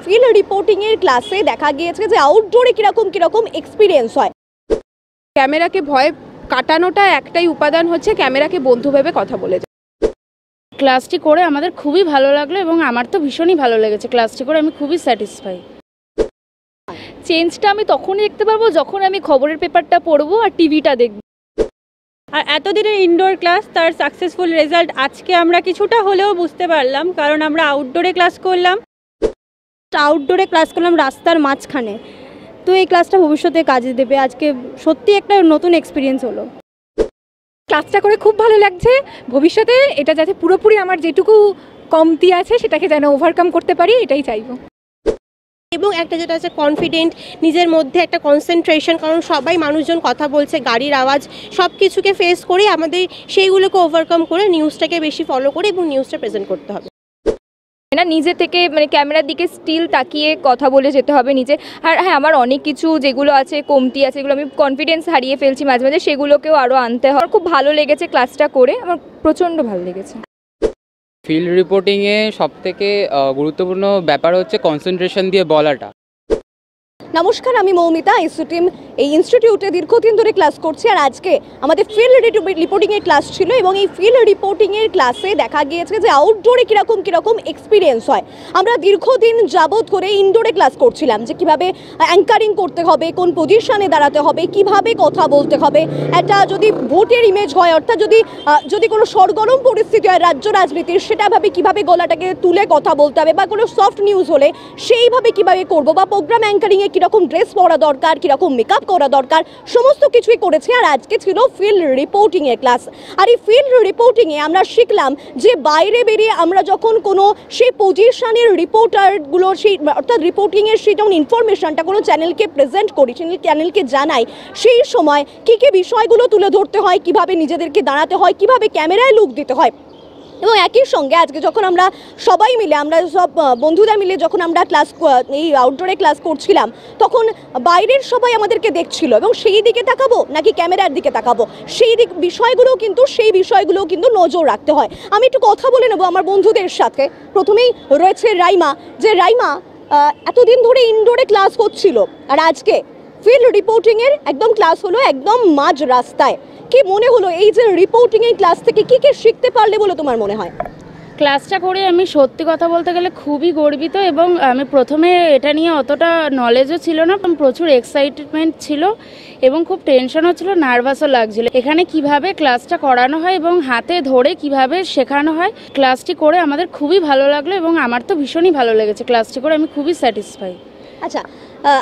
Field reporting এর ক্লাসে দেখা গিয়েছে যে আউটডোরে কিরকম এক্সপিরিয়েন্স হয়। ক্যামেরাকে ভয় কাটানোটা একটাই উপাদান হচ্ছে ক্যামেরাকে বন্ধু ভেবে কথা বলে যায়। ক্লাসটি করে আমাদের খুবই ভালো লাগলো এবং আমার তো ভীষণই ভালো লেগেছে। ক্লাসটি করে আমি খুবই স্যাটিসফাই। চেঞ্জটা আমি তখনই দেখতে পারবো যখন আমি খবরের পেপারটা পড়বো আর টিভিটা দেখবো। আর এতদিনের ইনডোর ক্লাস তার সাকসেসফুল রেজাল্ট আজকে আমরা কিছুটা হলেও বুঝতে পারলাম, কারণ আমরা আউটডোরে ক্লাস করলাম রাস্তার মাঝখানে। তো এই ক্লাসটা ভবিষ্যতে কাজে দেবে। আজকে সত্যি একটা নতুন এক্সপিরিয়েন্স হলো। ক্লাসটা করে খুব ভালো লাগছে। ভবিষ্যতে এটা যাতে পুরোপুরি আমার যেটুকু কমতি আছে সেটাকে যেন ওভারকাম করতে পারি, এটাই চাইবো। এবং একটা যেটা আছে কনফিডেন্ট, নিজের মধ্যে একটা কনসেন্ট্রেশন, কারণ সবাই মানুষজন কথা বলছে, গাড়ির আওয়াজ, সব কিছুকে ফেস করে আমাদের সেইগুলোকে ওভারকাম করে নিউজটাকে বেশি ফলো করে এবং নিউজটা প্রেজেন্ট করতে হবে না। নিজে থেকে মানে ক্যামেরার দিকে স্টিল তাকিয়ে কথা বলে যেতে হবে নিজে। আর হ্যাঁ, আমার অনেক কিছু যেগুলো আছে কমতি আছে, যেগুলো আমি কনফিডেন্স হারিয়ে ফেলছি মাঝে মাঝে, সেগুলোকেও আরও আনতে হয়। আমার খুব ভালো লেগেছে ক্লাসটা করে, আমার প্রচণ্ড ভালো লেগেছে। ফিল্ড রিপোর্টিংয়ে সবথেকে গুরুত্বপূর্ণ ব্যাপার হচ্ছে কনসেন্ট্রেশন দিয়ে বলাটা। নমস্কার, আমি মৌমিতা। এসওটিম এই ইনস্টিটিউটে দীর্ঘদিন ধরে ক্লাস করছি, আর আজকে আমাদের ফিল্ড রিপোর্টিং এর ক্লাস ছিল এবং এই ফিল্ড রিপোর্টিং এর ক্লাসে দেখা গিয়েছে যে আউটডোরে কিরকম এক্সপিরিয়েন্স হয়। আমরা দীর্ঘদিন যাবৎ করে ইনডোরে ক্লাস করছিলাম যে কিভাবে অ্যাঙ্কারিং করতে হবে, কোন পজিশনে দাঁড়াতে হবে, কিভাবে কথা বলতে হবে, একটা যদি ভোটের ইমেজ হয়, অর্থাৎ যদি কোনো সরগরম পরিস্থিতি হয় রাজ্য রাজনীতির, সেটাভাবে কিভাবে গলাটাকে তুলে কথা বলতে হবে, বা কোনো সফট নিউজ হলে সেইভাবে কিভাবে করবো, বা প্রোগ্রাম অ্যাঙ্কারিংয়ে কীরকম ড্রেস পরা দরকার, কীরকম মেকআপ করা দরকার, সমস্ত কিছুই করেছি। আর আজকে ছিল ফিল্ড রিপোর্টিংয়ের ক্লাস। আর এই ফিল্ড রিপোর্টিংয়ে আমরা শিখলাম যে বাইরে বেরিয়ে আমরা যখন কোনো সেই পজিশনের রিপোর্টারগুলো সেই অর্থাৎ রিপোর্টিংয়ের সেই যখন ইনফরমেশনটা কোনো চ্যানেলকে প্রেজেন্ট করি, চ্যানেলকে জানাই, সেই সময় কী কী বিষয়গুলো তুলে ধরতে হয়, কিভাবে নিজেদেরকে দাঁড়াতে হয়, কিভাবে ক্যামেরায় লুক দিতে হয়। এবং একই সঙ্গে আজকে যখন আমরা সবাই মিলে, আমরা সব বন্ধুরা মিলে যখন আমরা এই আউটডোরে ক্লাস করছিলাম, তখন বাইরের সবাই আমাদেরকে দেখছিল এবং সেই দিকে তাকাবো নাকি ক্যামেরার দিকে তাকাবো, সেই বিষয়গুলোও কিন্তু নজর রাখতে হয়। আমি একটু কথা বলে নেবো আমার বন্ধুদের সাথে। প্রথমেই রয়েছে রাইমা। যে রাইমা এতদিন ধরে ইনডোরে ক্লাস করছিল, আর আজকে ফিল্ড রিপোর্টিংয়ের একদম ক্লাস হলো একদম মাঝ রাস্তায়। কি মনে হলো এই যে রিপোর্টিং এর ক্লাস থেকে কি শিখতে পারলে বলে তোমার মনে হয়? ক্লাসটা করে আমি সত্যি কথা বলতে গেলে খুবই গর্বিত, এবং আমি প্রথমে এটা নিয়ে অতটা নলেজও ছিল না, প্রচুর এক্সাইটমেন্ট ছিল এবং খুব টেনশনও ছিল, নার্ভাসও লাগছিল। এখানে কিভাবে ক্লাসটা করানো হয় এবং হাতে ধরে কিভাবে শেখানো হয়, ক্লাসটি করে আমাদের খুবই ভালো লাগলো এবং আমার তো ভীষণই ভালো লেগেছে। ক্লাসটি করে আমি খুবই স্যাটিসফাই। আচ্ছা,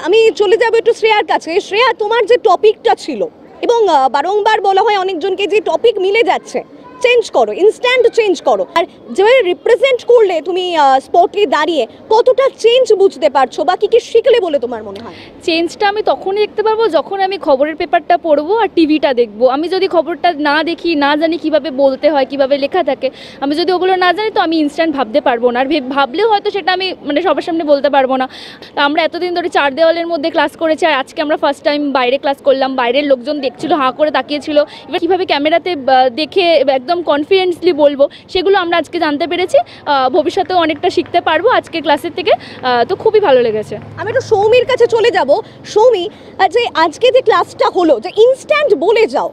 আমি চলে যাবো একটু শ্রেয়ার কাছে। শ্রেয়া, তোমার যে টপিকটা ছিল, এবং বারংবার বলা হয় অনেকজনকে যে টপিক মিলে যাচ্ছে, চেঞ্জ করো, ইনস্ট্যান্ট চেঞ্জ করো, আর যেভাবে রিপ্রেজেন্ট করলে তুমি স্পটে দাঁড়িয়ে কতটা চেঞ্জ বুঝতে পারছো বা কী শিখলে বলে তোমার মনে হয়? চেঞ্জটা আমি তখনই দেখতে পারবো যখন আমি খবরের পেপারটা পড়বো আর টিভিটা দেখবো। আমি যদি খবরটা না দেখি, না জানি কিভাবে বলতে হয়, কিভাবে লেখা থাকে, আমি যদি ওগুলো না জানি, তো আমি ইনস্ট্যান্ট ভাবতে পারবো না, আর ভাবলেও হয়তো সেটা আমি মানে সবার সামনে বলতে পারবো না। তো আমরা এতদিন ধরে চার দেওয়ালের মধ্যে ক্লাস করেছি, আর আজকে আমরা ফার্স্ট টাইম বাইরে ক্লাস করলাম। বাইরের লোকজন দেখছিল, হাঁ করে তাকিয়েছিল। এবার কীভাবে ক্যামেরাতে দেখে একদম কনফিডেন্সলি বলবো, সেগুলো আমরা আজকে জানতে পেরেছি। ভবিষ্যতেও অনেকটা শিখতে পারবো আজকের ক্লাসের থেকে। তো খুবই ভালো লেগেছে। আমি একটু সৌমির কাছে চলে যাব। সৌমি, যে আজকে যে ক্লাসটা হলো, যে ইনস্ট্যান্ট বলে যাও,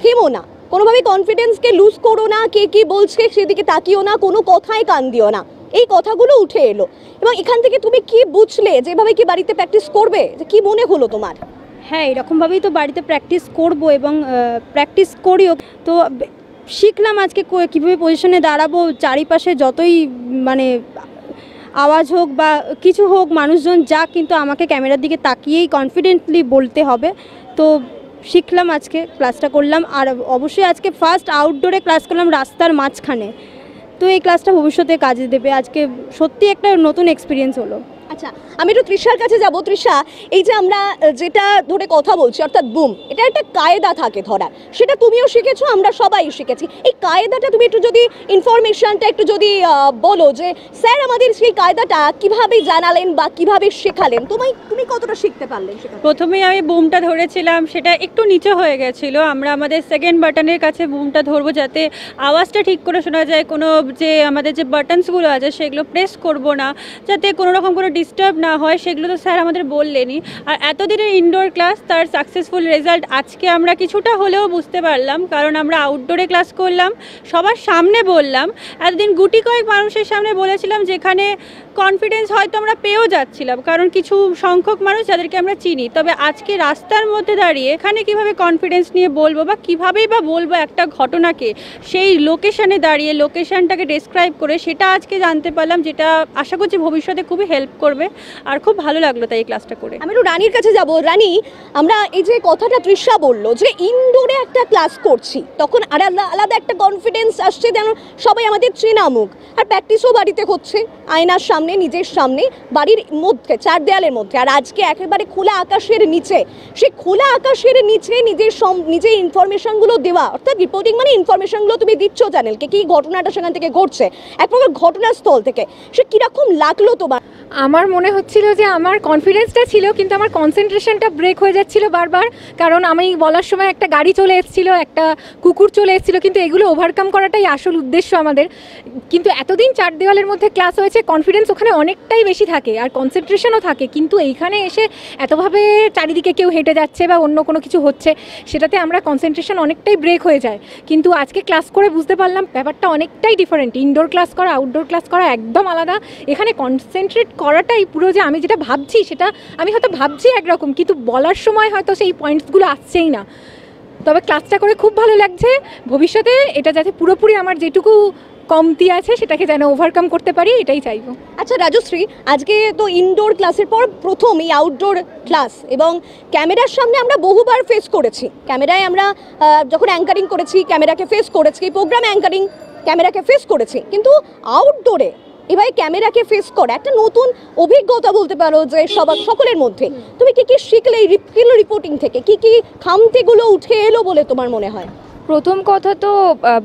থেমো না, কোনোভাবে কনফিডেন্সকে লুজ করো না, কে কী বলছে সেদিকে তাকিও না, কোনো কথায় কান দিও না, এই কথাগুলো উঠে এলো। এবং এখান থেকে তুমি কি বুঝলে, যেভাবে কি বাড়িতে প্র্যাকটিস করবে, যে কি মনে হলো তোমার? হ্যাঁ, এরকমভাবেই তো বাড়িতে প্র্যাকটিস করব এবং প্র্যাকটিস করিও। তো শিখলাম আজকে কীভাবে পজিশনে দাঁড়াবো, চারিপাশে যতই মানে আওয়াজ হোক বা কিছু হোক, মানুষজন যাক, কিন্তু আমাকে ক্যামেরার দিকে তাকিয়েই কনফিডেন্টলি বলতে হবে। তো শিখলাম, আজকে ক্লাসটা করলাম। আর অবশ্যই আজকে ফার্স্ট আউটডোরে ক্লাস করলাম রাস্তার মাঝখানে। তো এই ক্লাসটা ভবিষ্যতে কাজে দেবে। আজকে সত্যি একটা নতুন এক্সপিরিয়েন্স হলো। আচ্ছা, আমি একটু তৃষার কাছে যাব। তৃষা, এই যে আমরা যেটা ধরে কথা বলছি, অর্থাৎ বুম, এটা একটা কায়দা থাকে ধরার, সেটা তুমিও শিখেছো, আমরা সবাই শিখেছি। এই কায়দাটা তুমি একটু যদি ইনফরমেশনটা একটু যদি বলো, যে স্যার আমাদের সেই কায়দাটা কিভাবে জানালেন বা কিভাবে শেখালেন, তুমি কতটা শিখতে পারলেন? প্রথমেই আমি বুমটা ধরেছিলাম, সেটা একটু নিচে হয়ে গেছিলো। আমরা আমাদের সেকেন্ড বাটনের কাছে বুমটা ধরবো যাতে আওয়াজটা ঠিক করে শোনা যায়, কোনো যে আমাদের যে বাটনসগুলো আছে সেগুলো প্রেস করব না, যাতে কোনো রকম কোনো ডিস্টার্ব না হয় সেগুলো তো স্যার আমাদের বললেনই। আর এতদিনের ইনডোর ক্লাস তার সাকসেসফুল রেজাল্ট আজকে আমরা কিছুটা হলেও বুঝতে পারলাম, কারণ আমরা আউটডোরে ক্লাস করলাম, সবার সামনে বললাম। এতদিন গুটি কয়েক মানুষের সামনে বলেছিলাম, যেখানে কনফিডেন্স হয়তো আমরা পেয়েও যাচ্ছিলাম, কারণ কিছু সংখ্যক মানুষ যাদেরকে আমরা চিনি। তবে আজকে রাস্তার মধ্যে দাঁড়িয়ে এখানে কিভাবে কনফিডেন্স নিয়ে বলবো বা কীভাবেই বা বলবো একটা ঘটনাকে, সেই লোকেশানে দাঁড়িয়ে লোকেশানটাকে ডেসক্রাইব করে, সেটা আজকে জানতে পারলাম, যেটা আশা করছি ভবিষ্যতে খুবই হেল্প করবে। আর খুব ভালো লাগলো তাই এই ক্লাসটা করে। আমি একটু রানীর কাছে যাব। রানী, আমরা এই যে কথাটা তৃষা বললো যে ইনডোরে একটা ক্লাস করছি, তখন আলাদা একটা কনফিডেন্স আসছে, যেন সবাই আমাদের চেনা মুখ। আর প্র্যাকটিসও বাড়িতে হচ্ছে, আয়নার সামনে, নিজের সামনে, বাড়ির মধ্যে, চার দেয়ালের মধ্যে। আর আজকে একেবারে খোলা আকাশের নিচে, সেই খোলা আকাশের নিচে নিজের ইনফরমেশনগুলো দেওয়া, অর্থাৎ রিপোর্টিং মানে ইনফরমেশনগুলো তুমি দিচ্ছ চ্যানেলকে, কি ঘটনাটা সেখান থেকে ঘটছে, এক প্রকার ঘটনাস্থল থেকে। সে কীরকম লাগলো তোমার? আমার মনে হচ্ছিল যে আমার কনফিডেন্সটা ছিল, কিন্তু আমার কনসেন্ট্রেশনটা ব্রেক হয়ে যাচ্ছিল বারবার। কারণ আমি বলার সময় একটা গাড়ি চলে এসেছিলো, একটা কুকুর চলে এসেছিলো, কিন্তু এগুলো ওভারকাম করাটাই আসল উদ্দেশ্য আমাদের। কিন্তু এতদিন চার দেওয়ালের মধ্যে ক্লাস হয়েছে, কনফিডেন্স ওখানে অনেকটাই বেশি থাকে আর কনসেন্ট্রেশনও থাকে, কিন্তু এইখানে এসে এতভাবে চারিদিকে কেউ হেঁটে যাচ্ছে বা অন্য কোনো কিছু হচ্ছে, সেটাতে আমরা কনসেন্ট্রেশন অনেকটাই ব্রেক হয়ে যায়। কিন্তু আজকে ক্লাস করে বুঝতে পারলাম ব্যাপারটা অনেকটাই ডিফারেন্ট। ইনডোর ক্লাস করা, আউটডোর ক্লাস করা একদম আলাদা। এখানে কনসেন্ট্রেট করাটাই পুরো, যে আমি যেটা ভাবছি সেটা আমি হয়তো ভাবছি একরকম, কিন্তু বলার সময় হয়তো সেই পয়েন্টসগুলো আসছেই না। তবে ক্লাসটা করে খুব ভালো লাগছে। ভবিষ্যতে এটা যাতে পুরোপুরি আমার যেটুকু কমতি আছে সেটাকে যেন ওভারকাম করতে পারি, এটাই চাইবো। আচ্ছা রাজশ্রী, আজকে তো ইনডোর ক্লাসের পর প্রথম এই আউটডোর ক্লাস, এবং ক্যামেরার সামনে আমরা বহুবার ফেস করেছি। ক্যামেরায় আমরা যখন অ্যাঙ্কারিং করেছি ক্যামেরাকে ফেস করেছি, প্রোগ্রাম অ্যাঙ্কারিং ক্যামেরাকে ফেস করেছি, কিন্তু আউটডোরে এভাবে ক্যামেরাকে ফেস করা একটা নতুন অভিজ্ঞতা বলতে পারো যে সকলের মধ্যে। তুমি কি কি শিখলে এই ফিল্ড রিপোর্টিং থেকে? কি কি খামতিগুলো উঠে এলো বলে তোমার মনে হয়? প্রথম কথা তো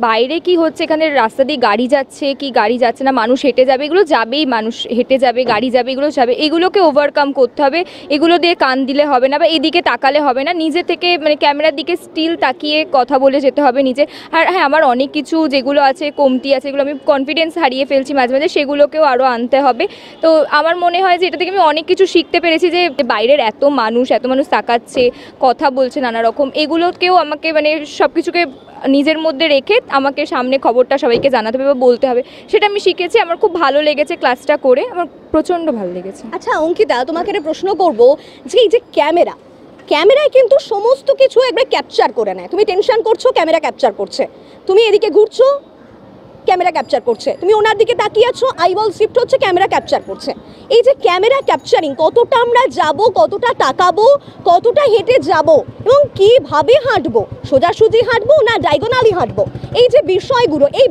বাইরে কি হচ্ছে, এখানে রাস্তা দিয়ে গাড়ি যাচ্ছে কি গাড়ি যাচ্ছে না, মানুষ হেঁটে যাবে, এগুলো যাবেই, মানুষ হেঁটে যাবে, গাড়ি যাবে, এগুলো যাবে, এগুলোকে ওভারকাম করতে হবে। এগুলো দিয়ে কান দিলে হবে না বা এদিকে তাকালে হবে না, নিজে থেকে মানে ক্যামেরার দিকে স্টিল তাকিয়ে কথা বলে যেতে হবে নিজে। আর হ্যাঁ, আমার অনেক কিছু যেগুলো আছে কমতি আছে, এগুলো আমি কনফিডেন্স হারিয়ে ফেলছি মাঝে মাঝে, সেগুলোকেও আরও আনতে হবে। তো আমার মনে হয় যে এটা থেকে আমি অনেক কিছু শিখতে পেরেছি, যে বাইরের এত মানুষ তাকাচ্ছে, কথা বলছে নানা রকম, এগুলোকেও আমাকে মানে সব কিছুকে নিজের মধ্যে রেখে আমাকে সামনে খবরটা সবাইকে জানাতে হবে বা বলতে হবে, সেটা আমি শিখেছি। আমার খুব ভালো লেগেছে ক্লাসটা করে, আমার প্রচণ্ড ভালো লেগেছে। আচ্ছা অঙ্কিতা, তোমাকে একটা প্রশ্ন করবো যে এই যে ক্যামেরায় কিন্তু সমস্ত কিছু একবার ক্যাপচার করে নেয়। তুমি টেনশন করছো, ক্যামেরা ক্যাপচার করছে। তুমি এদিকে ঘুরছো, ক্যামেরা ক্যাপচার করছে। তুমি ওনার দিকে তাকিয়ে আছো, আইবল শিফট হচ্ছে, ক্যামেরা ক্যাপচার করছে। এই যে ক্যামেরা ক্যাপচারিং, কতটা আমরা যাব, কতটা তাকাবো, কতটা হেঁটে যাব এবং কিভাবে হাঁটবো, সোজাসুজি হাঁটবো না ডায়াগোনালি হাঁটবো, এই যে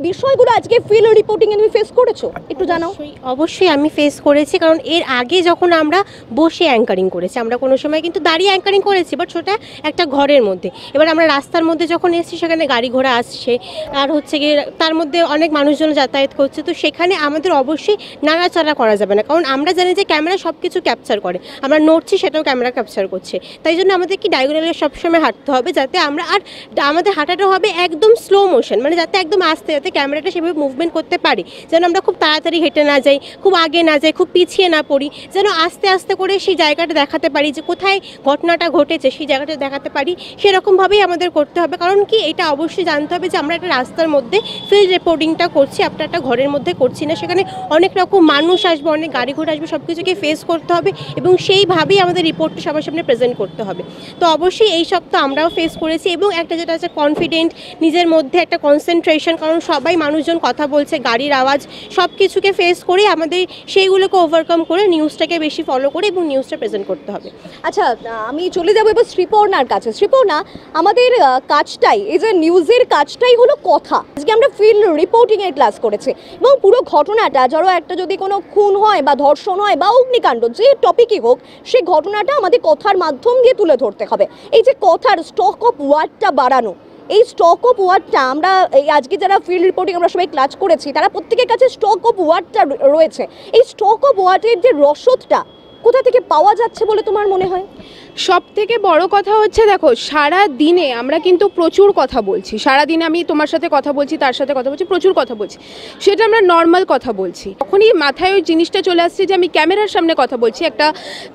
বিষয়গুলো আজকে ফিল্ড রিপোর্টিংয়ে তুমি ফেস করেছো, একটু জানাও। অবশ্যই আমি ফেস করেছি, কারণ এর আগে যখন আমরা বসে অ্যাঙ্কারিং করেছি, আমরা কোনো সময় কিন্তু দাঁড়িয়ে অ্যাঙ্কারিং করেছি, বাট সেটা একটা ঘরের মধ্যে। এবার আমরা রাস্তার মধ্যে যখন এসেছি, সেখানে গাড়ি ঘোড়া আসছে, আর হচ্ছে গিয়ে তার মধ্যে অনেক মানুষজন যাতায়াত করছে, তো সেখানে আমাদের অবশ্যই নাড়াচাড়া করা যাবে না, কারণ আমরা জানি যে ক্যামেরা সব কিছু ক্যাপচার করে, আমরা নড়ছি সেটাও ক্যামেরা ক্যাপচার করছে। তাই জন্য আমাদের কি ডায়াগোনালে সবসময় হাঁটতে হবে, যাতে আমরা আর আমাদের হাঁটাটা হবে একদম স্লো মোশন, মানে যাতে একদম আস্তে, যাতে ক্যামেরাটা সেভাবে মুভমেন্ট করতে পারি, যেন আমরা খুব তাড়াতাড়ি হেঁটে না যাই, খুব আগে না যাই, খুব পিছিয়ে না পড়ি, যেন আস্তে আস্তে করে সেই জায়গাটা দেখাতে পারি, যে কোথায় ঘটনাটা ঘটেছে সেই জায়গাটা দেখাতে পারি, সেরকমভাবেই আমাদের করতে হবে। কারণ কি, এটা অবশ্যই জানতে হবে যে আমরা একটা রাস্তার মধ্যে ফিল্ড রিপোর্টিংটা করছি, আপনার একটা ঘরের মধ্যে করছি না, সেখানে অনেক রকম মানুষ আসবে, অনেক গাড়ি ঘোড়া আসবে, সব কিছুকে ফেস করতে হবে এবং সেইভাবেই আমাদের রিপোর্টটা সবার সামনে প্রেজেন্ট করতে হবে। তো অবশ্যই এই সব তো আমরাও ফেস করেছি, এবং একটা যেটা আছে কনফিডেন্ট, নিজের মধ্যে একটা কনসেন্ট্রেশন, কারণ সবাই মানুষজন কথা বলছে, গাড়ির আওয়াজ, সব কিছুকে ফেস করে আমাদের সেইগুলোকে ওভারকাম করে নিউজটাকে বেশি ফলো করে এবং নিউজটা প্রেজেন্ট করতে হবে। আচ্ছা, আমি চলে যাবো এবার শ্রীপর্ণার কাছে। শ্রীপর্ণা, আমাদের কাজটাই, এই যে নিউজের কাজটাই হলো কথা। আজকে আমরা ফিল্ড রিপোর্টিংয়ের ক্লাস করেছি এবং পুরো ঘটনাটা, ধরো একটা যদি কোনো খুন হয় বা ধর্ষণ হয় বা অগ্নিকাণ্ড, যে টপিকই হোক, সেই ঘটনাটা আমাদের কথার মাধ্যম দিয়ে তুলে ধরতে হবে। এই যে কথার স্টক অফ ওয়ার্ডটা বাড়ানো, এই স্টক অফ ওয়ার্ডটা আমরা এই আজকে যারা ফিল্ড রিপোর্টিং আমরা সবাই ক্লাস করেছি, তারা প্রত্যেকের কাছে স্টক অফ ওয়ার্ডটা রয়েছে। এই স্টক অফ ওয়ার্ডের যে রসদটা, কোথা থেকে পাওয়া যাচ্ছে বলে তোমার মনে হয়? সব থেকে বড় কথা হচ্ছে, দেখো সারা দিনে আমরা কিন্তু প্রচুর কথা বলছি, সারা দিনে আমি তোমার সাথে কথা বলছি, তার সাথে কথা বলছি, প্রচুর কথা বলছি, সেটা আমরা নর্মাল কথা বলছি। তখনই মাথায় ওই জিনিসটা চলে আসছে যে আমি ক্যামেরার সামনে কথা বলছি, একটা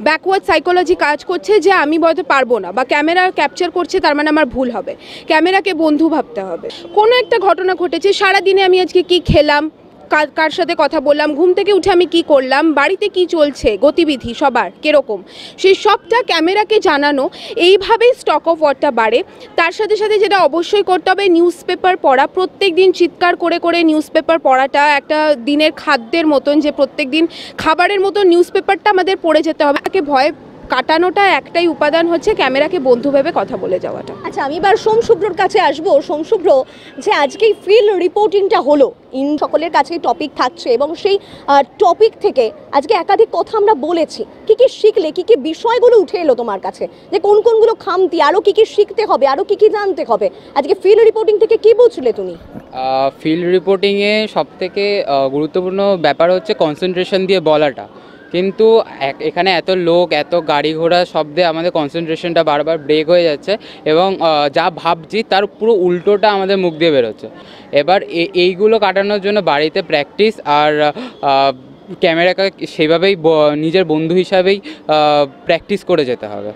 ব্যাকওয়ার্ড সাইকোলজি কাজ করছে যে আমি বলতে পারবো না, বা ক্যামেরা ক্যাপচার করছে তার মানে আমার ভুল হবে, ক্যামেরাকে বন্ধু ভাবতে হবে। কোনো একটা ঘটনা ঘটেছে, সারা দিনে আমি আজকে কি খেলাম, কার সাথে কথা বললাম, ঘুম থেকে উঠে আমি কি করলাম, বাড়িতে কি চলছে, গতিবিধি সবার কীরকম, সেই সবটা ক্যামেরাকে জানানো, এইভাবেই স্টক অফ ওয়ার্ডটা বাড়ে। তার সাথে সাথে যেটা অবশ্যই করতে হবে, নিউজ পেপার পড়া, প্রত্যেক দিন চিৎকার করে করে নিউজ পেপার পড়াটা একটা দিনের খাদ্যের মতন, যে প্রত্যেক দিন খাবারের মতন নিউজ পেপারটা আমাদের পড়ে যেতে হবে। তাকে ভয় কাটানোটা একটাই উপাদান হচ্ছে ক্যামেরাকে বন্ধু ভেবে কথা বলে যাওয়াটা। আচ্ছা, আমি এবার সোমশুভ্রর কাছে আসবো। সোমশুভ্র, যে আজকেই ফিল্ড রিপোর্টিংটা হলো, সকলের কাছেই টপিক থাকছে এবং সেই টপিক থেকে আজকে একাধিক কথা আমরা বলেছি, কি কি শিখলে, কি কি বিষয়গুলো উঠে এলো তোমার কাছে, যে কোন কোনগুলো খামতি, আরও কি কি শিখতে হবে, আরও কি কি জানতে হবে, আজকে ফিল্ড রিপোর্টিং থেকে কি বুঝলে তুমি? ফিল্ড রিপোর্টিংয়ে সবথেকে গুরুত্বপূর্ণ ব্যাপার হচ্ছে কনসেন্ট্রেশন দিয়ে বলাটা। কিন্তু এখানে এত লোক, এত গাড়ি ঘোড়া শব্দে আমাদের কনসেন্ট্রেশনটা বারবার ব্রেক হয়ে যাচ্ছে এবং যা ভাবছি তার পুরো উল্টোটা আমাদের মুখ দিয়ে বেরোচ্ছে। এবার এইগুলো কাটানোর জন্য বাড়িতে প্র্যাকটিস আর ক্যামেরাকে সেভাবেই নিজের বন্ধু হিসাবেই প্র্যাকটিস করে যেতে হবে।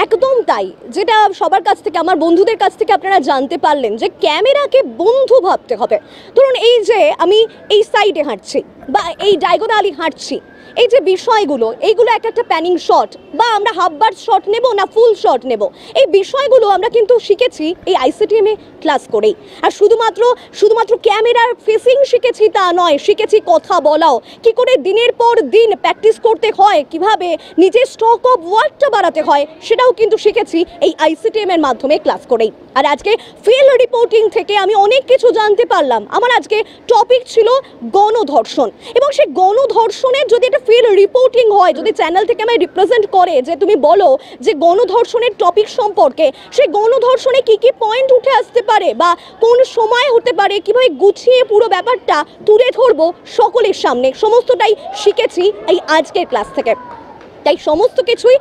একদম তাই, যেটা সবার কাছ থেকে, আমার বন্ধুদের কাছ থেকে আপনারা জানতে পারলেন যে ক্যামেরাকে বন্ধু ভাবতে হবে। ধরুন এই যে আমি এই সাইডে হাঁটছি বা এই ডায়াগোনালি হাঁটছি, এই যে বিষয়গুলো, এইগুলো একটা প্যানিং শট বা আমরা হাফ বার শট নেব না ফুল শট নেব, এই বিষয়গুলো আমরা কিন্তু শিখেছি এই আইসিটিএম ক্লাস করেই। আর শুধুমাত্র ক্যামেরার ফেসিং শিখেছি তা নয়, শিখেছি কথা বলাও, কি করে দিনের পর দিন প্র্যাকটিস করতে হয়, কিভাবে নিজের স্টক অফ ওয়ার্ডটা বাড়াতে হয়, সেটাও কিন্তু শিখেছি এই আইসিটিএম এর মাধ্যমে ক্লাস করেই। আর আজকে ফিল্ড রিপোর্টিং থেকে আমি অনেক কিছু জানতে পারলাম। আমার আজকে টপিক ছিল গণধর্ষণ, এবং সেই গণধর্ষণের যদি একটা ফিল্ড রিপোর্টিং হয়, যদি চ্যানেল থেকে আমায় রিপ্রেজেন্ট করে যে তুমি বলো যে গণধর্ষণের টপিক সম্পর্কে, সেই গণধর্ষণে কি কি পয়েন্ট উঠে আসতে পারে বা কোন সময় হতে পারে, কিভাবে গুছিয়ে পুরো ব্যাপারটা তুলে ধরবো সকলের সামনে, সমস্তটাই শিখেছি এই আজকের ক্লাস থেকে। তাই সমস্ত কিছুই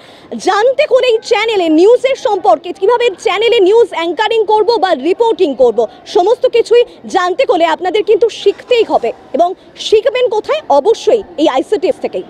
জানতে হলে এই চ্যানেলে নিউজের সম্পর্কে, কীভাবে চ্যানেলে নিউজ অ্যাঙ্কারিং করব বা রিপোর্টিং করব, সমস্ত কিছুই জানতে হলে আপনাদের কিন্তু শিখতেই হবে, এবং শিখবেন কোথায়? অবশ্যই এই আইসিটিএস থেকেই।